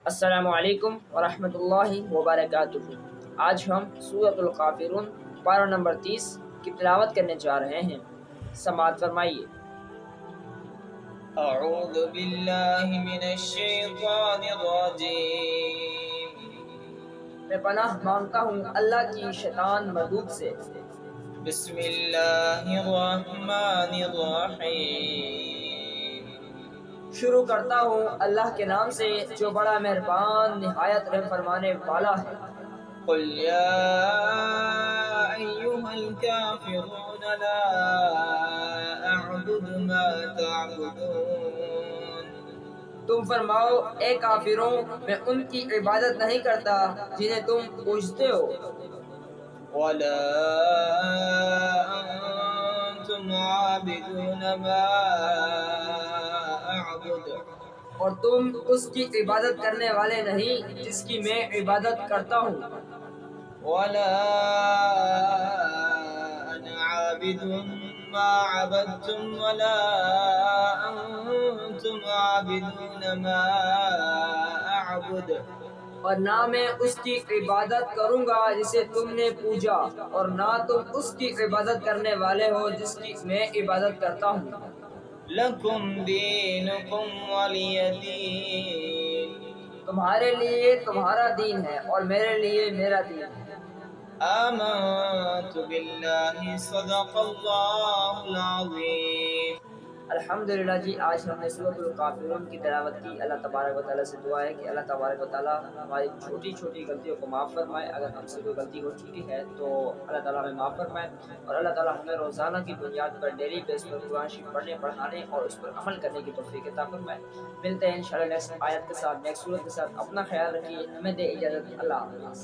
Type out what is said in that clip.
السلام علیکم ورحمۃ اللہ وبرکاتہ۔ آج ہم سورۃ الکافرون پارہ نمبر 30 کی تلاوت کرنے جا رہے ہیں۔ سماعت فرمائیے۔ اعوذ باللہ من الشیطان الرجیم۔ میں پناہ مانگتا ہوں اللہ کی شیطان مردود سے۔ بسم اللہ الرحمن الرحیم۔ شروع کرتا ہوں اللہ کے نام سے جو بڑا مہربان نہایت رحم فرمانے والا ہے۔ قل یا ایہا الکافرون لا اعبد ما تعبدون۔ تم فرماؤ اے کافروں، میں ان کی عبادت نہیں کرتا جنہیں تم پوجتے ہو، ولا انتم عابدون ما اعبد۔ اور تم اس کی عبادت کرنے والے نہیں جس کی میں عبادت کرتا ہوں، ولا انا عابد ما عبدتم ولا انتم عابدون ما اعبد۔ اور نہ میں اس کی عبادت کروں گا جسے تم نے پوجا، اور نہ تم اس کی عبادت کرنے والے ہو جس کی میں عبادت کرتا ہوں۔ لکم دینکم ولی دین۔ تمہارے لیے تمہارا دین ہے اور میرے لیے میرا دین ہے۔ آمنت باللہ صدق اللہ العظیم۔ الحمدللہ جی، آج ہم نے سورۃ الکافرون کی تلاوت کی۔ اللہ تبارک و تعالیٰ سے دعا ہے کہ اللہ تبارک و تعالیٰ ہماری چھوٹی چھوٹی غلطیوں کو معاف فرمائے۔ اگر ہم سے کوئی غلطی ہو چکی ہے تو اللہ تعالیٰ ہمیں معاف فرمائے، اور اللہ تعالیٰ ہمیں روزانہ کی بنیاد پر ڈیلی بیس پر قرآن شریف پڑھنے پڑھانے اور اس پر عمل کرنے کی توفیق عطا فرمائے۔ ملتے ہیں انشاءاللہ نیکسٹ آیت کے ساتھ، نیکسٹ سورت کے ساتھ۔ اپنا خیال رکھیے، ہمیں دے اجازت۔ اللہ حافظ۔